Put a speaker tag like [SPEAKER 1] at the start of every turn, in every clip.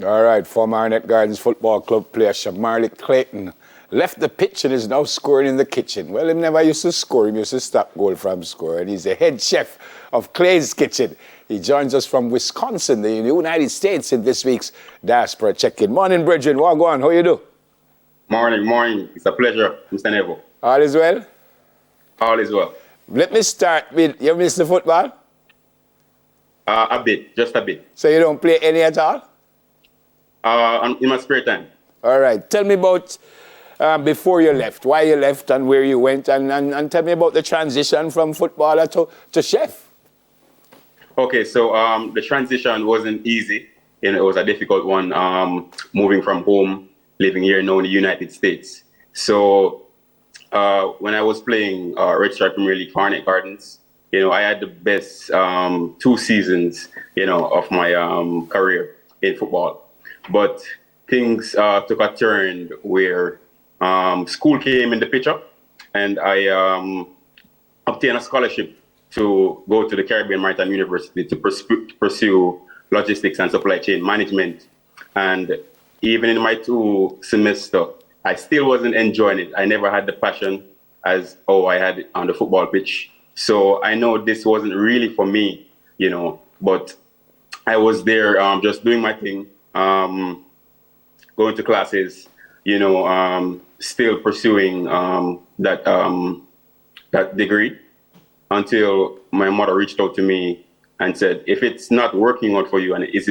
[SPEAKER 1] All right, former Arnett Gardens Football Club player Shamarley Clayton left the pitch and is now scoring in the kitchen. Well, he never used to score, he used to stop goal from scoring. He's the head chef of Clay's Kitchen. He joins us from Wisconsin, the United States, in this week's Diaspora Check-In. Morning, Bridget. What go on? How you do?
[SPEAKER 2] Morning. It's a pleasure, Mr. Neville.
[SPEAKER 1] All is well?
[SPEAKER 2] All is well.
[SPEAKER 1] Let me start with, you miss the football?
[SPEAKER 2] A bit, just a bit.
[SPEAKER 1] So you don't play any at all?
[SPEAKER 2] In my spare time.
[SPEAKER 1] All right. Tell me about before you left, why you left and where you went, and tell me about the transition from footballer to chef.
[SPEAKER 2] Okay, so the transition wasn't easy. It was a difficult one, moving from home, living here now in the United States. So when I was playing Red Stripe Premier League for Arnett Gardens, I had the best 2 seasons, of my career in football. But things took a turn where school came in the picture, and I obtained a scholarship to go to the Caribbean Maritime University to pursue logistics and supply chain management. And even in my 2 semester, I still wasn't enjoying it. I never had the passion as I had on the football pitch. So I know this wasn't really for me, but I was there just doing my thing, going to classes, still pursuing that degree, until my mother reached out to me and said, if it's not working out for you, and if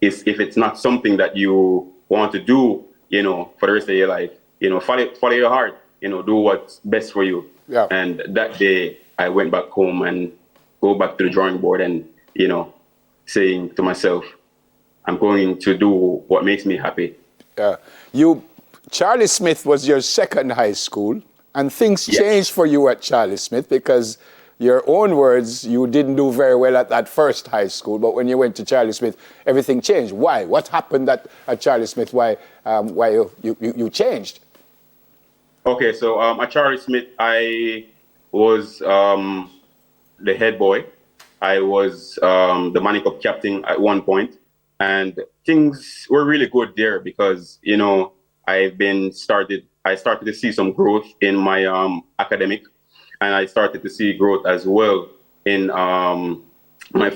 [SPEAKER 2] it's not something that you want to do, for the rest of your life, follow your heart, do what's best for you.
[SPEAKER 1] Yeah.
[SPEAKER 2] And that day I went back home and go back to the drawing board and, saying to myself, I'm going to do what makes me happy.
[SPEAKER 1] Charlie Smith was your second high school, and things changed for you at Charlie Smith, because your own words, you didn't do very well at that first high school, but when you went to Charlie Smith, everything changed. Why? What happened at Charlie Smith? Why you changed?
[SPEAKER 2] Okay, so at Charlie Smith, I was the head boy. I was the Manning Cup captain at one point, and things were really good there because, I started to see some growth in my academic, and I started to see growth as well in my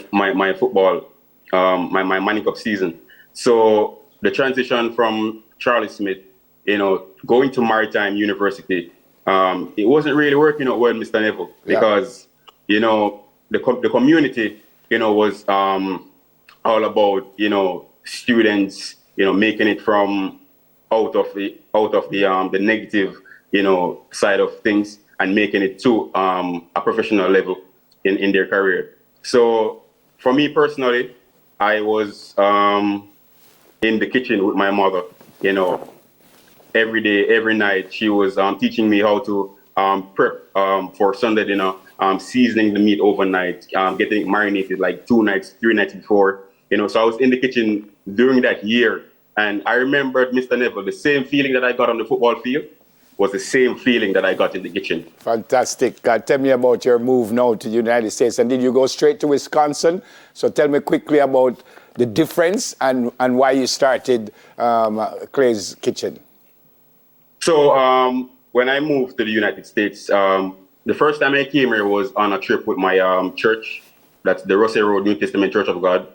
[SPEAKER 2] football, my Manning Cup season. So the transition from Charlie Smith, going to Maritime University, it wasn't really working out well, Mr. Neville, because, the community, was all about, students, making it from out of the negative, side of things, and making it to a professional level in their career. So for me personally, I was in the kitchen with my mother, every day, every night. She was teaching me how to prep for Sunday dinner, seasoning the meat overnight, getting it marinated like 2 nights, 3 nights before. So I was in the kitchen during that year. And I remembered, Mr. Neville, the same feeling that I got on the football field was the same feeling that I got in the kitchen.
[SPEAKER 1] Fantastic. Tell me about your move now to the United States. And did you go straight to Wisconsin? So tell me quickly about the difference and why you started Clay's Kitchen.
[SPEAKER 2] So when I moved to the United States, the first time I came here was on a trip with my church. That's the Russell Road New Testament Church of God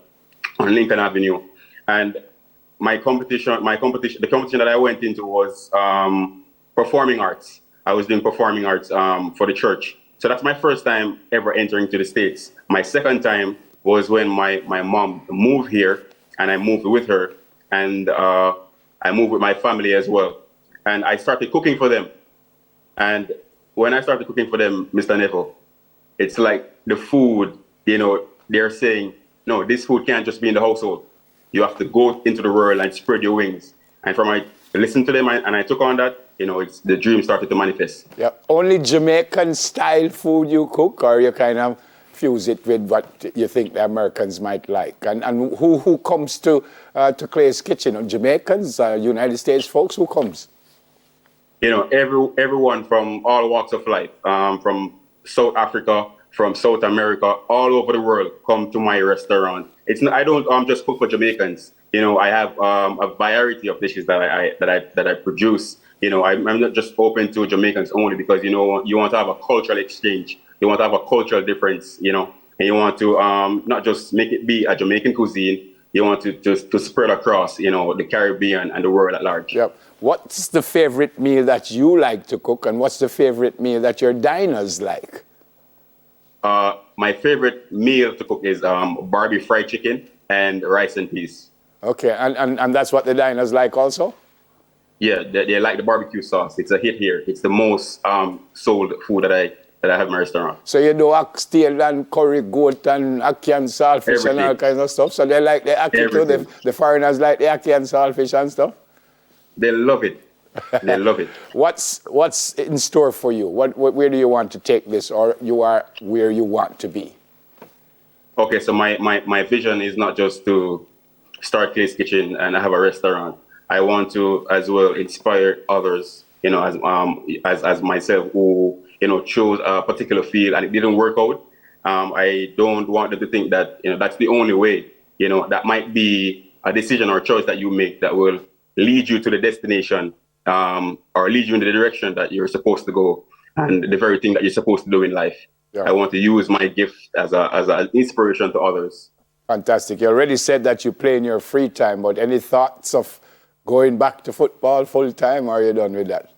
[SPEAKER 2] on Lincoln Avenue. And the competition that I went into was performing arts. I was doing performing arts for the church. So that's my first time ever entering to the States. My second time was when my mom moved here, and I moved with her, and I moved with my family as well. And I started cooking for them. And when I started cooking for them, Mr. Neville, it's like the food, they're saying, no, this food can't just be in the household. You have to go into the world and spread your wings. And from I listened to them and I took on that, the dream started to manifest. Yeah.
[SPEAKER 1] Only Jamaican style food you cook, or you kind of fuse it with what you think the Americans might like? And who comes to Clay's Kitchen? Jamaicans, United States folks, who comes?
[SPEAKER 2] Everyone from all walks of life, from South Africa, from South America, all over the world come to my restaurant. I don't just cook for Jamaicans. I have a variety of dishes that I produce. I'm not just open to Jamaicans only because you want to have a cultural exchange. You want to have a cultural difference. And you want to not just make it be a Jamaican cuisine. You want to spread across the Caribbean and the world at large.
[SPEAKER 1] Yep. What's the favorite meal that you like to cook, and what's the favorite meal that your diners like?
[SPEAKER 2] My favorite meal to cook is Barbie fried chicken and rice and peas.
[SPEAKER 1] Okay, and that's what the diners like also?
[SPEAKER 2] Yeah, they like the barbecue sauce. It's a hit here. It's the most sold food that I have in my restaurant.
[SPEAKER 1] So you do oxtail and curry goat and ackee and saltfish
[SPEAKER 2] Everything.
[SPEAKER 1] and all kinds of stuff. So they like the ackee too. The foreigners like the ackee and saltfish and stuff.
[SPEAKER 2] They love it. They love it.
[SPEAKER 1] What's in store for you? Where do you want to take this, or you are where you want to be?
[SPEAKER 2] Okay, so my vision is not just to start Clay's Kitchen and have a restaurant. I want to as well inspire others, as myself who chose a particular field and it didn't work out. I don't want them to think that that's the only way. That might be a decision or a choice that you make that will lead you to the destination, or lead you in the direction that you're supposed to go, and the very thing that you're supposed to do in life. Yeah. I want to use my gift as an inspiration to others.
[SPEAKER 1] Fantastic. You already said that you play in your free time, but any thoughts of going back to football full time, or are you done with that?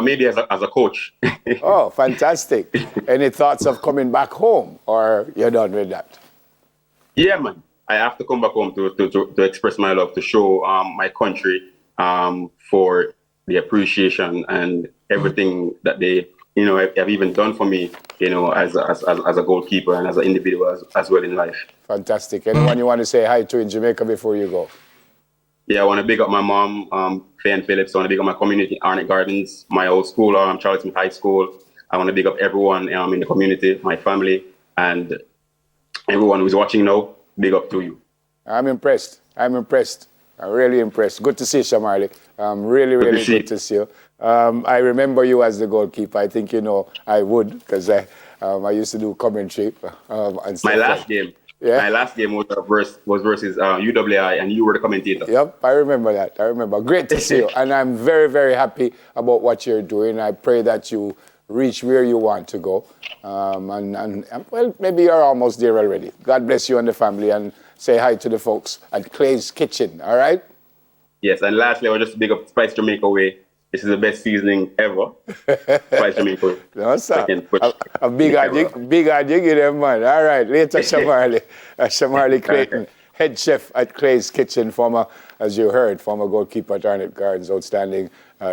[SPEAKER 2] Maybe as a coach.
[SPEAKER 1] Oh, fantastic. Any thoughts of coming back home, or you're done with that?
[SPEAKER 2] Yeah, man. I have to come back home to express my love, to show my country for the appreciation and everything that they have even done for me, as a goalkeeper and as an individual as well in life.
[SPEAKER 1] Fantastic. Anyone you want to say hi to in Jamaica before you go?
[SPEAKER 2] Yeah, I want to big up my mom, Faye Phillips. I want to big up my community, Arnett Gardens, my old school, Charles Smith High School. I want to big up everyone in the community, my family, and everyone who's watching now. Big up to you.
[SPEAKER 1] I'm impressed. I'm really impressed. Good to see you, Shamarley. Really good to see you. I remember you as the goalkeeper. I think I would, because I used to do commentary. And
[SPEAKER 2] my last game. Yeah. My last game was versus UWI, and you were the commentator.
[SPEAKER 1] Yep, I remember that. Great to see you. And I'm very, very happy about what you're doing. I pray that you reach where you want to go. And well, maybe you're almost there already. God bless you and the family, and say hi to the folks at Clay's Kitchen, all right?
[SPEAKER 2] Yes, and lastly, I want just to big up Spice Jamaica Way. This is the best seasoning ever. Spice Jamaica Way.
[SPEAKER 1] No, sir. A big jig in them, man. All right, later, Shamarley. Shamarley Clayton, head chef at Clay's Kitchen, former goalkeeper at Arnett Gardens, outstanding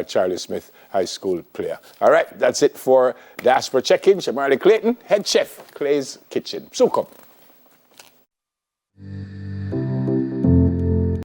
[SPEAKER 1] Charlie Smith High School player. All right, that's it for Diaspora Check-In. Shamarley Clayton, head chef, Clay's Kitchen. So come.